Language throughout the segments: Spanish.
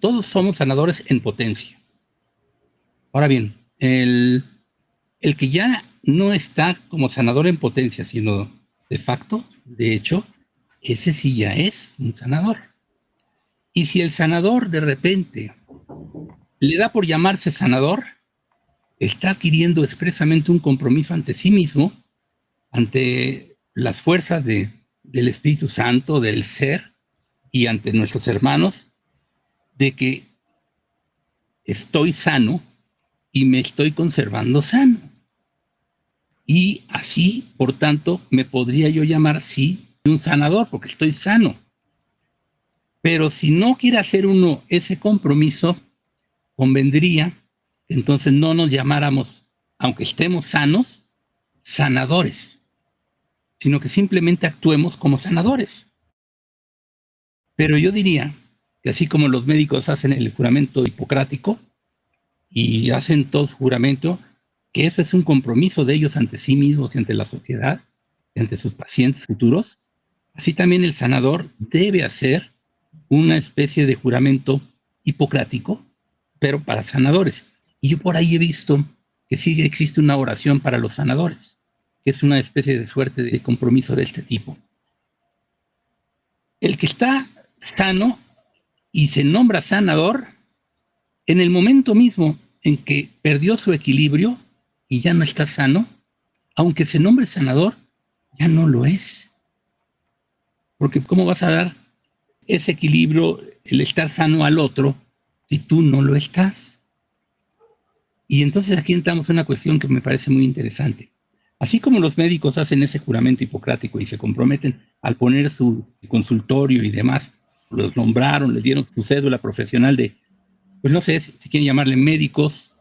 todos somos sanadores en potencia. Ahora bien, el que ya no está como sanador en potencia, sino de facto, de hecho, ese sí ya es un sanador. Y si el sanador de repente le da por llamarse sanador, está adquiriendo expresamente un compromiso ante sí mismo, ante las fuerzas del Espíritu Santo, del ser, y ante nuestros hermanos, de que estoy sano y me estoy conservando sano. Y así, por tanto, me podría yo llamar, sí, un sanador, porque estoy sano. Pero si no quiere hacer uno ese compromiso, convendría que entonces no nos llamáramos, aunque estemos sanos, sanadores, sino que simplemente actuemos como sanadores. Pero yo diría que así como los médicos hacen el juramento hipocrático y hacen todo su juramento, que eso es un compromiso de ellos ante sí mismos y ante la sociedad, y ante sus pacientes futuros, así también el sanador debe hacer una especie de juramento hipocrático, pero para sanadores. Y yo por ahí he visto que sí existe una oración para los sanadores, que es una especie de suerte de compromiso de este tipo. El que está sano y se nombra sanador, en el momento mismo en que perdió su equilibrio y ya no está sano, aunque se nombre sanador, ya no lo es. Porque ¿cómo vas a dar ese equilibrio, el estar sano al otro, si tú no lo estás? Y entonces aquí entramos en una cuestión que me parece muy interesante. Así como los médicos hacen ese juramento hipocrático y se comprometen al poner su consultorio y demás, los nombraron, les dieron su cédula profesional de, pues no sé si quieren llamarle médicos,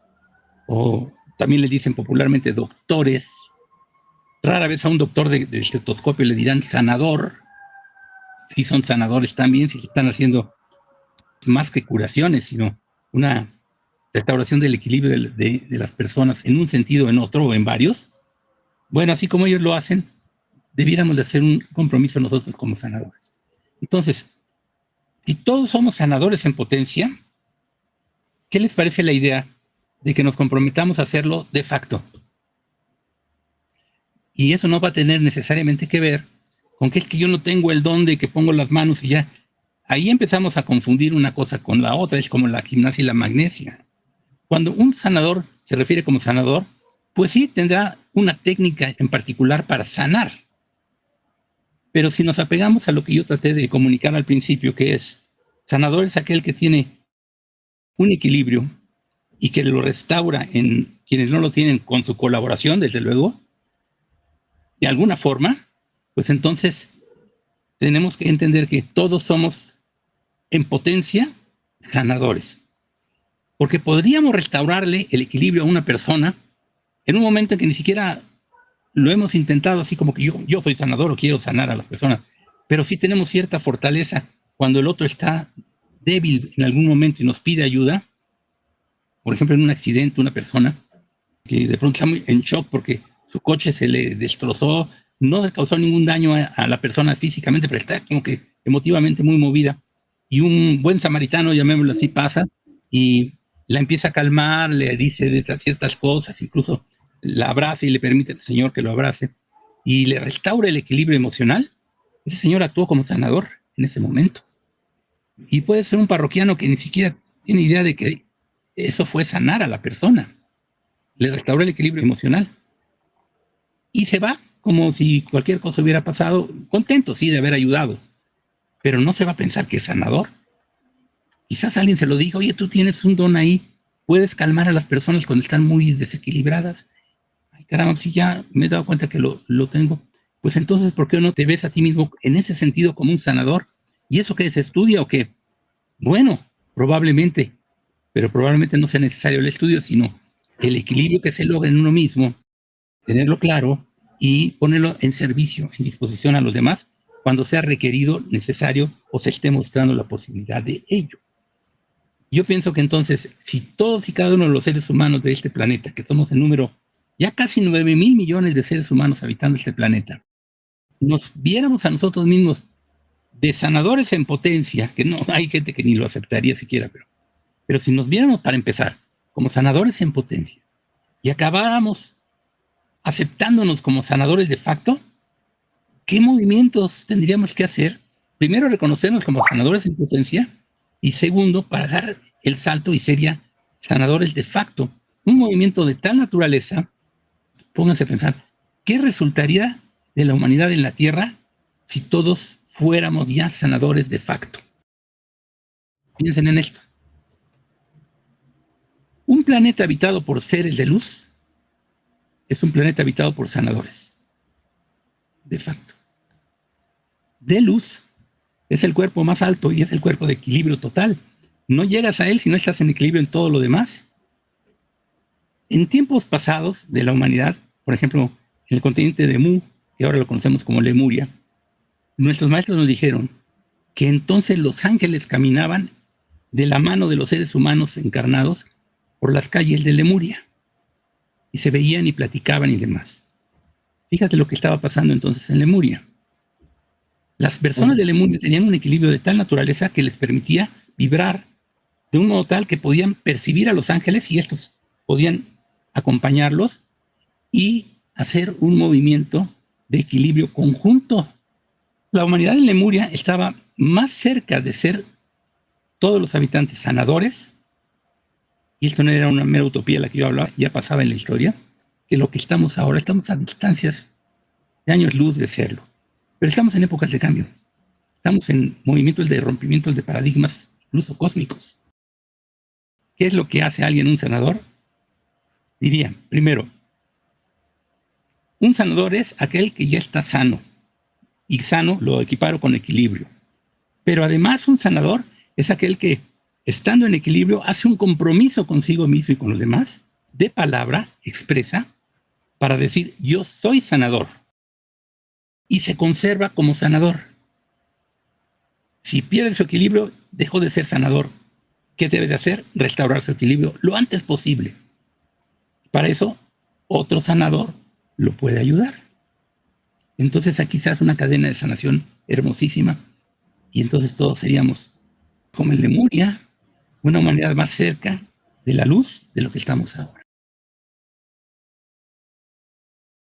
o también le dicen popularmente doctores. Rara vez a un doctor del estetoscopio le dirán sanador. Sí son sanadores también, si están haciendo más que curaciones, sino una restauración del equilibrio de las personas en un sentido, en otro o en varios. Bueno, así como ellos lo hacen, debiéramos de hacer un compromiso nosotros como sanadores. Entonces, si todos somos sanadores en potencia, ¿qué les parece la idea de que nos comprometamos a hacerlo de facto? Y eso no va a tener necesariamente que ver con que es que yo no tengo el don de que pongo las manos y ya. Ahí empezamos a confundir una cosa con la otra, es como la gimnasia y la magnesia. Cuando un sanador se refiere como sanador, pues sí tendrá una técnica en particular para sanar. Pero si nos apegamos a lo que yo traté de comunicar al principio, que es, sanador es aquel que tiene un equilibrio y que lo restaura en quienes no lo tienen con su colaboración, desde luego, de alguna forma, pues entonces tenemos que entender que todos somos en potencia sanadores. Porque podríamos restaurarle el equilibrio a una persona en un momento en que ni siquiera lo hemos intentado, así como que yo soy sanador o quiero sanar a las personas, pero sí tenemos cierta fortaleza cuando el otro está débil en algún momento y nos pide ayuda. Por ejemplo, en un accidente, una persona que de pronto está muy en shock porque su coche se le destrozó, no le causó ningún daño a la persona físicamente, pero está como que emotivamente muy movida. Y un buen samaritano, llamémoslo así, pasa y la empieza a calmar, le dice de ciertas cosas, incluso la abraza y le permite al Señor que lo abrace y le restaura el equilibrio emocional. Ese señor actuó como sanador en ese momento. Y puede ser un parroquiano que ni siquiera tiene idea de que eso fue sanar a la persona. Le restauró el equilibrio emocional. Y se va como si cualquier cosa hubiera pasado, contento, sí, de haber ayudado. Pero no se va a pensar que es sanador. Quizás alguien se lo diga, oye, tú tienes un don ahí, puedes calmar a las personas cuando están muy desequilibradas. Ay, caramba, si ya me he dado cuenta que lo tengo. Pues entonces, ¿por qué no te ves a ti mismo en ese sentido como un sanador? ¿Y eso qué se estudia o qué? Bueno, probablemente, pero probablemente no sea necesario el estudio, sino el equilibrio que se logra en uno mismo, tenerlo claro y ponerlo en servicio, en disposición a los demás, cuando sea requerido, necesario o se esté mostrando la posibilidad de ello. Yo pienso que entonces, si todos y cada uno de los seres humanos de este planeta, que somos en número ya casi 9,000 millones de seres humanos habitando este planeta, nos viéramos a nosotros mismos de sanadores en potencia, que no hay gente que ni lo aceptaría siquiera, pero Pero si nos viéramos, para empezar, como sanadores en potencia y acabáramos aceptándonos como sanadores de facto, ¿qué movimientos tendríamos que hacer? Primero, reconocernos como sanadores en potencia, y segundo, para dar el salto y ser ya sanadores de facto. Un movimiento de tal naturaleza, pónganse a pensar, ¿qué resultaría de la humanidad en la Tierra si todos fuéramos ya sanadores de facto? Piensen en esto. Un planeta habitado por seres de luz es un planeta habitado por sanadores de facto. De luz es el cuerpo más alto y es el cuerpo de equilibrio total. No llegas a él si no estás en equilibrio en todo lo demás. En tiempos pasados de la humanidad, por ejemplo, en el continente de Mu, que ahora lo conocemos como Lemuria, nuestros maestros nos dijeron que entonces los ángeles caminaban de la mano de los seres humanos encarnados por las calles de Lemuria y se veían y platicaban y demás. Fíjate lo que estaba pasando entonces en Lemuria. Las personas de Lemuria tenían un equilibrio de tal naturaleza que les permitía vibrar de un modo tal que podían percibir a los ángeles y estos podían acompañarlos y hacer un movimiento de equilibrio conjunto. La humanidad en Lemuria estaba más cerca de ser todos los habitantes sanadores, y esto no era una mera utopía la que yo hablaba, ya pasaba en la historia, que lo que estamos ahora. Estamos a distancias de años luz de serlo. Pero estamos en épocas de cambio. Estamos en movimientos de rompimiento de paradigmas, incluso cósmicos. ¿Qué es lo que hace a alguien un sanador? Diría, primero, un sanador es aquel que ya está sano. Y sano lo equiparo con equilibrio. Pero además un sanador es aquel que, estando en equilibrio, hace un compromiso consigo mismo y con los demás, de palabra expresa, para decir, yo soy sanador. Y se conserva como sanador. Si pierde su equilibrio, dejó de ser sanador. ¿Qué debe de hacer? Restaurar su equilibrio lo antes posible. Para eso, otro sanador lo puede ayudar. Entonces aquí se hace una cadena de sanación hermosísima, y entonces todos seríamos, como en Lemuria, una humanidad más cerca de la luz de lo que estamos ahora.